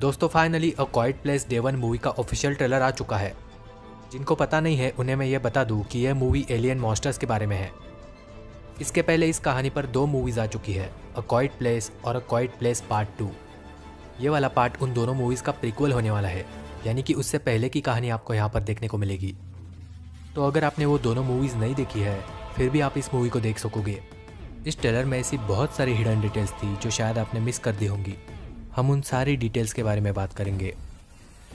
दोस्तों फाइनली अ quite Place de 1 movie का official trailer आ चुका है। जिनको पता नहीं है उन्हें मैं ये बता दूं कि यह मूवी एलियन मॉन्स्टर्स के बारे में है। इसके पहले इस कहानी पर 2 मूवीज़ आ चुकी है, अ क्वाइट प्लेस और अ क्वाइट प्लेस पार्ट 2। ये वाला पार्ट उन दोनों मूवीज़ का प्रीक्वल होने वाला है, यानी कि उससे पहले की कहानी आपको यहाँ पर देखने को मिलेगी। तो अगर आपने वो दोनों मूवीज़ नहीं देखी है फिर भी आप इस मूवी को देख सकोगे। इस ट्रेलर में ऐसी बहुत सारी हिडन डिटेल्स थी जो शायद आपने मिस कर दी होंगी। हम उन सारी डिटेल्स के बारे में बात करेंगे।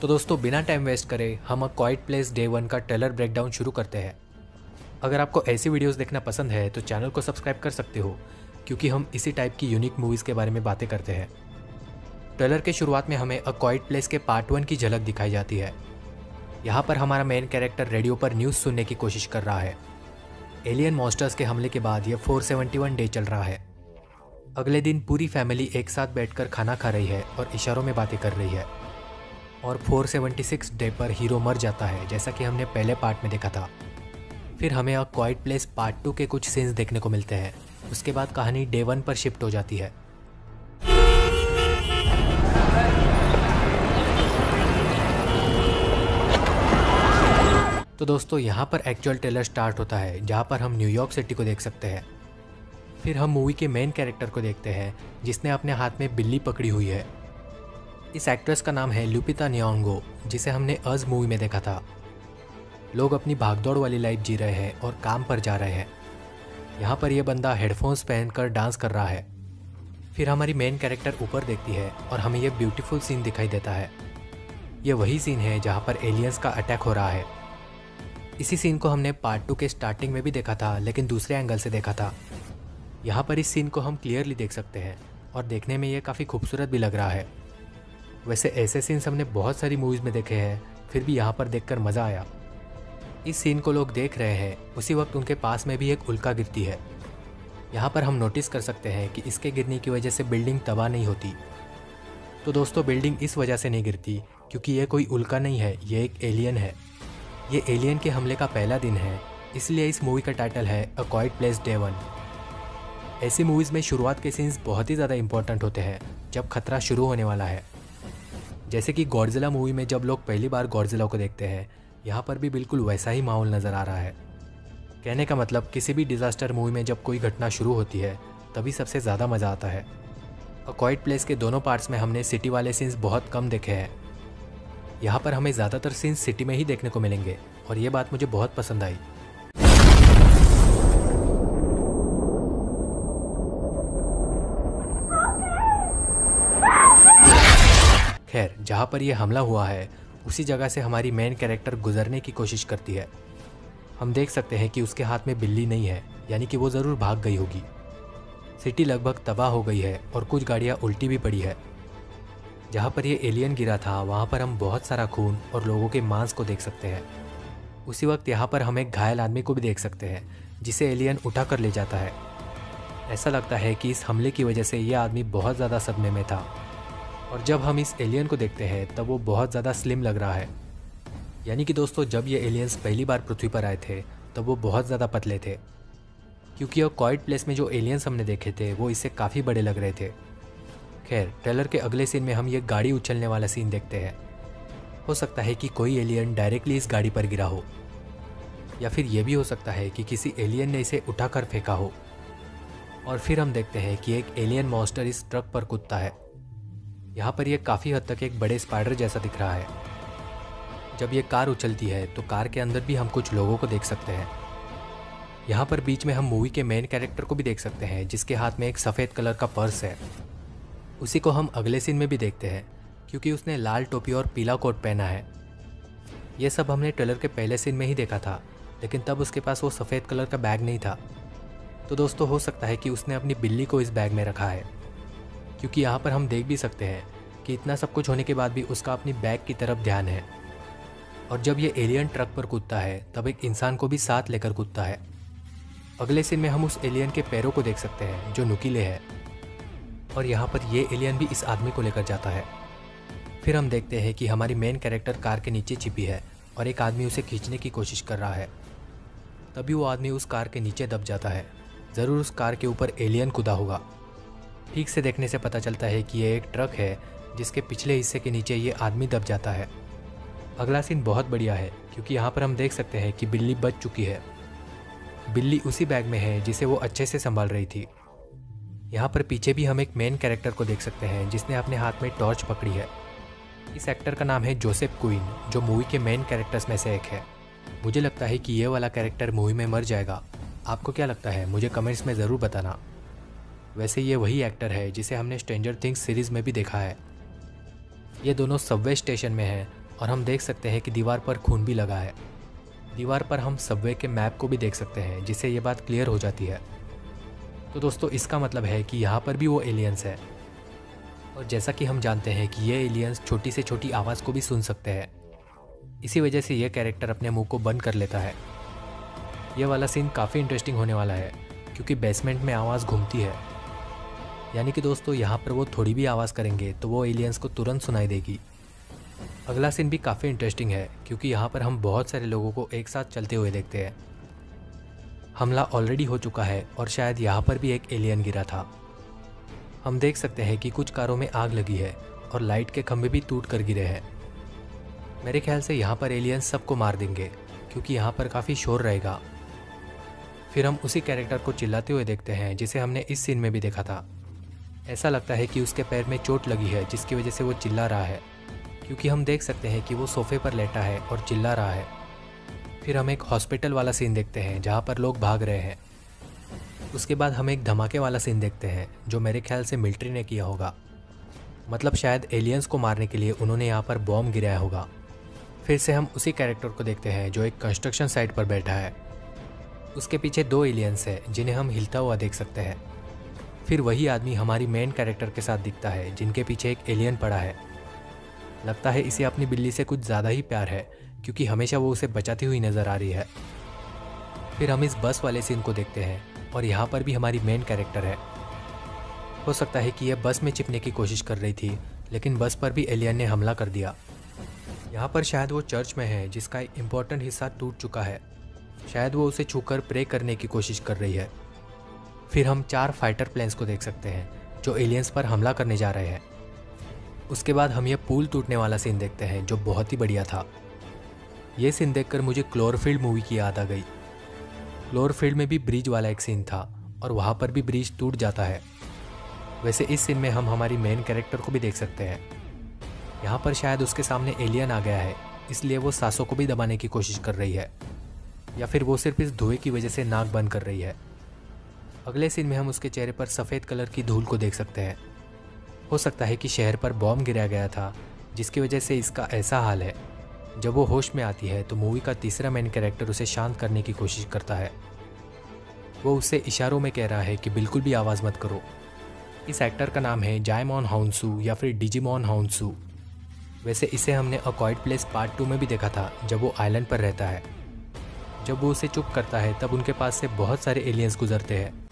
तो दोस्तों बिना टाइम वेस्ट करे हम अ क्वाइट प्लेस डे 1 का ट्रेलर ब्रेकडाउन शुरू करते हैं। अगर आपको ऐसी वीडियोस देखना पसंद है तो चैनल को सब्सक्राइब कर सकते हो, क्योंकि हम इसी टाइप की यूनिक मूवीज़ के बारे में बातें करते हैं। ट्रेलर के शुरुआत में हमें अ क्वाइट प्लेस के पार्ट 1 की झलक दिखाई जाती है। यहाँ पर हमारा मेन कैरेक्टर रेडियो पर न्यूज़ सुनने की कोशिश कर रहा है। एलियन मॉन्स्टर्स के हमले के बाद यह 471 डे चल रहा है। अगले दिन पूरी फैमिली एक साथ बैठकर खाना खा रही है और इशारों में बातें कर रही है। और 476 डे पर हीरो मर जाता है, जैसा कि हमने पहले पार्ट में देखा था। फिर हमें अ क्वाइट प्लेस पार्ट 2 के कुछ सीन्स देखने को मिलते हैं। उसके बाद कहानी डे 1 पर शिफ्ट हो जाती है। तो दोस्तों यहाँ पर एक्चुअल ट्रेलर स्टार्ट होता है, जहाँ पर हम न्यूयॉर्क सिटी को देख सकते हैं। फिर हम मूवी के मेन कैरेक्टर को देखते हैं, जिसने अपने हाथ में बिल्ली पकड़ी हुई है। इस एक्ट्रेस का नाम है लुपिता न्योंगो, जिसे हमने अज मूवी में देखा था। लोग अपनी भागदौड़ वाली लाइफ जी रहे हैं और काम पर जा रहे हैं। यहाँ पर यह बंदा हेडफोन्स पहनकर डांस कर रहा है। फिर हमारी मेन कैरेक्टर ऊपर देखती है और हमें यह ब्यूटीफुल सीन दिखाई देता है। यह वही सीन है जहाँ पर एलियंस का अटैक हो रहा है। इसी सीन को हमने पार्ट 2 के स्टार्टिंग में भी देखा था, लेकिन दूसरे एंगल से देखा था। यहाँ पर इस सीन को हम क्लियरली देख सकते हैं और देखने में ये काफ़ी खूबसूरत भी लग रहा है। वैसे ऐसे सीन्स हमने बहुत सारी मूवीज़ में देखे हैं, फिर भी यहाँ पर देखकर मज़ा आया। इस सीन को लोग देख रहे हैं, उसी वक्त उनके पास में भी एक उल्का गिरती है। यहाँ पर हम नोटिस कर सकते हैं कि इसके गिरने की वजह से बिल्डिंग तबाह नहीं होती। तो दोस्तों बिल्डिंग इस वजह से नहीं गिरती क्योंकि ये कोई उल्का नहीं है, ये एक एलियन है। ये एलियन के हमले का पहला दिन है, इसलिए इस मूवी का टाइटल है अ क्वाइट प्लेस डे 1। ऐसी मूवीज़ में शुरुआत के सीन्स बहुत ही ज़्यादा इंपॉर्टेंट होते हैं, जब खतरा शुरू होने वाला है। जैसे कि गॉडजिला मूवी में जब लोग पहली बार गॉडजिला को देखते हैं, यहाँ पर भी बिल्कुल वैसा ही माहौल नज़र आ रहा है। कहने का मतलब किसी भी डिज़ास्टर मूवी में जब कोई घटना शुरू होती है तभी सबसे ज़्यादा मज़ा आता है। अ क्वाइट प्लेस के दोनों पार्ट्स में हमने सिटी वाले सीन्स बहुत कम देखे हैं। यहाँ पर हमें ज़्यादातर सीन्स सिटी में ही देखने को मिलेंगे और ये बात मुझे बहुत पसंद आई। खैर, जहाँ पर यह हमला हुआ है उसी जगह से हमारी मेन कैरेक्टर गुजरने की कोशिश करती है। हम देख सकते हैं कि उसके हाथ में बिल्ली नहीं है, यानी कि वो ज़रूर भाग गई होगी। सिटी लगभग तबाह हो गई है और कुछ गाड़ियाँ उल्टी भी पड़ी है। जहाँ पर ये एलियन गिरा था वहाँ पर हम बहुत सारा खून और लोगों के मांस को देख सकते हैं। उसी वक्त यहाँ पर हम एक घायल आदमी को भी देख सकते हैं, जिसे एलियन उठा कर ले जाता है। ऐसा लगता है कि इस हमले की वजह से ये आदमी बहुत ज़्यादा सदमे में था। और जब हम इस एलियन को देखते हैं तब वो बहुत ज़्यादा स्लिम लग रहा है। यानी कि दोस्तों जब ये एलियंस पहली बार पृथ्वी पर आए थे तब वो बहुत ज़्यादा पतले थे, क्योंकि वो क्वाइट प्लेस में जो एलियंस हमने देखे थे वो इससे काफ़ी बड़े लग रहे थे। खैर, ट्रेलर के अगले सीन में हम ये गाड़ी उछलने वाला सीन देखते हैं। हो सकता है कि कोई एलियन डायरेक्टली इस गाड़ी पर गिरा हो, या फिर ये भी हो सकता है कि किसी एलियन ने इसे उठाकर फेंका हो। और फिर हम देखते हैं कि एक एलियन मॉन्स्टर इस ट्रक पर कूदता है। यहाँ पर यह काफ़ी हद तक एक बड़े स्पाइडर जैसा दिख रहा है। जब ये कार उछलती है तो कार के अंदर भी हम कुछ लोगों को देख सकते हैं। यहाँ पर बीच में हम मूवी के मेन कैरेक्टर को भी देख सकते हैं, जिसके हाथ में एक सफ़ेद कलर का पर्स है। उसी को हम अगले सीन में भी देखते हैं, क्योंकि उसने लाल टोपी और पीला कोट पहना है। ये सब हमने ट्रेलर के पहले सीन में ही देखा था, लेकिन तब उसके पास वो सफ़ेद कलर का बैग नहीं था। तो दोस्तों हो सकता है कि उसने अपनी बिल्ली को इस बैग में रखा है, क्योंकि यहाँ पर हम देख भी सकते हैं कि इतना सब कुछ होने के बाद भी उसका अपनी बैग की तरफ ध्यान है। और जब ये एलियन ट्रक पर कूदता है तब एक इंसान को भी साथ लेकर कूदता है। अगले सीन में हम उस एलियन के पैरों को देख सकते हैं जो नुकीले हैं, और यहाँ पर ये एलियन भी इस आदमी को लेकर जाता है। फिर हम देखते हैं कि हमारी मेन कैरेक्टर कार के नीचे छिपी है और एक आदमी उसे खींचने की कोशिश कर रहा है। तभी वो आदमी उस कार के नीचे दब जाता है। ज़रूर उस कार के ऊपर एलियन कूदा होगा। ठीक से देखने से पता चलता है कि ये एक ट्रक है जिसके पिछले हिस्से के नीचे ये आदमी दब जाता है। अगला सीन बहुत बढ़िया है क्योंकि यहाँ पर हम देख सकते हैं कि बिल्ली बच चुकी है। बिल्ली उसी बैग में है जिसे वो अच्छे से संभाल रही थी। यहाँ पर पीछे भी हम एक मेन कैरेक्टर को देख सकते हैं जिसने अपने हाथ में टॉर्च पकड़ी है। इस एक्टर का नाम है जोसेफ क्वीन, जो मूवी के मेन कैरेक्टर्स में से एक है। मुझे लगता है कि ये वाला कैरेक्टर मूवी में मर जाएगा। आपको क्या लगता है मुझे कमेंट्स में ज़रूर बताना। वैसे ये वही एक्टर है जिसे हमने स्ट्रेंजर थिंग्स सीरीज़ में भी देखा है। ये दोनों सबवे स्टेशन में हैं और हम देख सकते हैं कि दीवार पर खून भी लगा है। दीवार पर हम सबवे के मैप को भी देख सकते हैं, जिससे ये बात क्लियर हो जाती है। तो दोस्तों इसका मतलब है कि यहाँ पर भी वो एलियंस है। और जैसा कि हम जानते हैं कि ये एलियंस छोटी से छोटी आवाज़ को भी सुन सकते हैं। इसी वजह से ये कैरेक्टर अपने मुंह को बंद कर लेता है। ये वाला सीन काफ़ी इंटरेस्टिंग होने वाला है क्योंकि बेसमेंट में आवाज़ घूमती है। यानी कि दोस्तों यहाँ पर वो थोड़ी भी आवाज़ करेंगे तो वो एलियंस को तुरंत सुनाई देगी। अगला सीन भी काफ़ी इंटरेस्टिंग है क्योंकि यहाँ पर हम बहुत सारे लोगों को एक साथ चलते हुए देखते हैं। हमला ऑलरेडी हो चुका है और शायद यहाँ पर भी एक एलियन गिरा था। हम देख सकते हैं कि कुछ कारों में आग लगी है और लाइट के खंभे भी टूट कर गिरे हैं। मेरे ख्याल से यहाँ पर एलियंस सबको मार देंगे क्योंकि यहाँ पर काफ़ी शोर रहेगा। फिर हम उसी कैरेक्टर को चिल्लाते हुए देखते हैं जिसे हमने इस सीन में भी देखा था। ऐसा लगता है कि उसके पैर में चोट लगी है जिसकी वजह से वो चिल्ला रहा है, क्योंकि हम देख सकते हैं कि वो सोफे पर लेटा है और चिल्ला रहा है। फिर हम एक हॉस्पिटल वाला सीन देखते हैं जहाँ पर लोग भाग रहे हैं। उसके बाद हम एक धमाके वाला सीन देखते हैं जो मेरे ख्याल से मिलिट्री ने किया होगा। मतलब शायद एलियंस को मारने के लिए उन्होंने यहाँ पर बॉम्ब गिराया होगा। फिर से हम उसी कैरेक्टर को देखते हैं जो एक कंस्ट्रक्शन साइट पर बैठा है। उसके पीछे 2 एलियंस हैं जिन्हें हम हिलता हुआ देख सकते हैं। फिर वही आदमी हमारी मेन कैरेक्टर के साथ दिखता है जिनके पीछे एक एलियन पड़ा है। लगता है इसे अपनी बिल्ली से कुछ ज़्यादा ही प्यार है क्योंकि हमेशा वो उसे बचाती हुई नज़र आ रही है। फिर हम इस बस वाले सीन को देखते हैं और यहाँ पर भी हमारी मेन कैरेक्टर है। हो सकता है कि यह बस में छिपने की कोशिश कर रही थी, लेकिन बस पर भी एलियन ने हमला कर दिया। यहाँ पर शायद वो चर्च में है जिसका एक इम्पॉर्टेंट हिस्सा टूट चुका है। शायद वो उसे छूकर प्रे करने की कोशिश कर रही है। फिर हम 4 फाइटर प्लेन्स को देख सकते हैं जो एलियंस पर हमला करने जा रहे हैं। उसके बाद हम ये पुल टूटने वाला सीन देखते हैं जो बहुत ही बढ़िया था। ये सीन देखकर मुझे क्लोवरफील्ड मूवी की याद आ गई। क्लोवरफील्ड में भी ब्रिज वाला एक सीन था और वहाँ पर भी ब्रिज टूट जाता है। वैसे इस सीन में हम हमारी मेन कैरेक्टर को भी देख सकते हैं। यहाँ पर शायद उसके सामने एलियन आ गया है, इसलिए वो सांसों को भी दबाने की कोशिश कर रही है, या फिर वो सिर्फ इस धुएं की वजह से नाक बंद कर रही है। अगले सीन में हम उसके चेहरे पर सफ़ेद कलर की धूल को देख सकते हैं। हो सकता है कि शहर पर बॉम्ब गिराया गया था जिसकी वजह से इसका ऐसा हाल है। जब वो होश में आती है तो मूवी का तीसरा मेन कैरेक्टर उसे शांत करने की कोशिश करता है। वो उससे इशारों में कह रहा है कि बिल्कुल भी आवाज़ मत करो। इस एक्टर का नाम है जायमॉन हाउंसू या फिर डिजिमॉन हाउंसू। वैसे इसे हमने अ क्वाइट प्लेस पार्ट 2 में भी देखा था जब वो आइलैंड पर रहता है। जब वो उसे चुप करता है तब उनके पास से बहुत सारे एलियंस गुजरते हैं।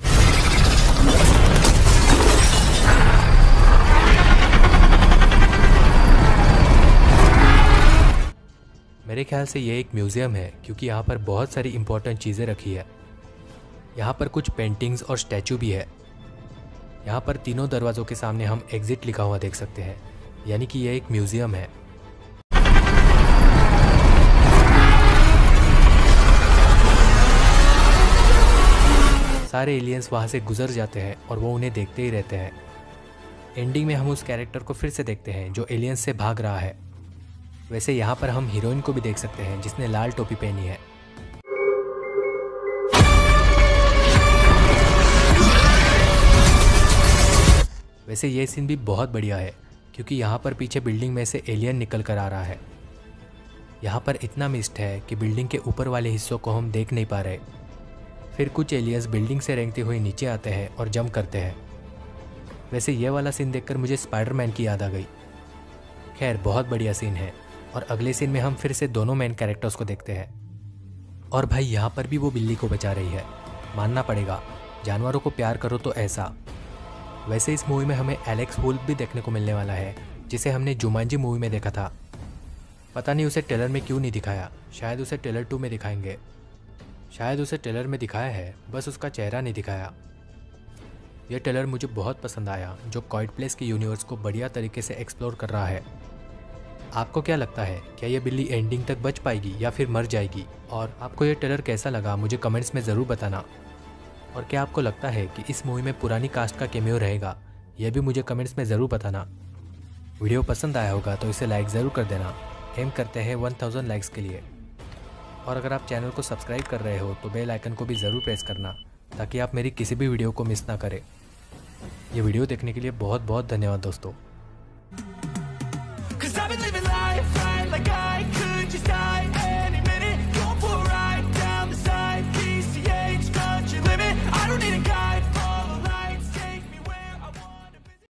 मेरे ख्याल से ये एक म्यूज़ियम है क्योंकि यहाँ पर बहुत सारी इंपॉर्टेंट चीज़ें रखी है। यहाँ पर कुछ पेंटिंग्स और स्टैचू भी है। यहाँ पर तीनों दरवाज़ों के सामने हम एग्जिट लिखा हुआ देख सकते हैं, यानी कि यह एक म्यूज़ियम है। सारे एलियंस वहाँ से गुजर जाते हैं और वो उन्हें देखते ही रहते हैं। एंडिंग में हम उस कैरेक्टर को फिर से देखते हैं जो एलियंस से भाग रहा है। वैसे यहाँ पर हम हीरोइन को भी देख सकते हैं जिसने लाल टोपी पहनी है। वैसे ये सीन भी बहुत बढ़िया है क्योंकि यहाँ पर पीछे बिल्डिंग में से एलियन निकल कर आ रहा है। यहाँ पर इतना मिस्ट है कि बिल्डिंग के ऊपर वाले हिस्सों को हम देख नहीं पा रहे। फिर कुछ एलियंस बिल्डिंग से रेंगते हुए नीचे आते हैं और जंप करते हैं। वैसे ये वाला सीन देखकर मुझे स्पाइडरमैन की याद आ गई। खैर बहुत बढ़िया सीन है। और अगले सीन में हम फिर से दोनों मेन कैरेक्टर्स को देखते हैं। और भाई यहाँ पर भी वो बिल्ली को बचा रही है। मानना पड़ेगा, जानवरों को प्यार करो तो ऐसा। वैसे इस मूवी में हमें एलेक्स वुल्फ भी देखने को मिलने वाला है जिसे हमने जुमांजी मूवी में देखा था। पता नहीं उसे ट्रेलर में क्यों नहीं दिखाया। शायद उसे ट्रेलर 2 में दिखाएंगे। शायद उसे ट्रेलर में दिखाया है, बस उसका चेहरा नहीं दिखाया। यह ट्रेलर मुझे बहुत पसंद आया, जो क्वाइट प्लेस के यूनिवर्स को बढ़िया तरीके से एक्सप्लोर कर रहा है। आपको क्या लगता है, क्या ये बिल्ली एंडिंग तक बच पाएगी या फिर मर जाएगी? और आपको ये ट्रेलर कैसा लगा मुझे कमेंट्स में ज़रूर बताना। और क्या आपको लगता है कि इस मूवी में पुरानी कास्ट का कैमियो रहेगा? यह भी मुझे कमेंट्स में ज़रूर बताना। वीडियो पसंद आया होगा तो इसे लाइक ज़रूर कर देना। एम करते हैं 1000 लाइक्स के लिए। और अगर आप चैनल को सब्सक्राइब कर रहे हो तो बेल आइकन को भी ज़रूर प्रेस करना, ताकि आप मेरी किसी भी वीडियो को मिस ना करें। ये वीडियो देखने के लिए बहुत बहुत धन्यवाद दोस्तों।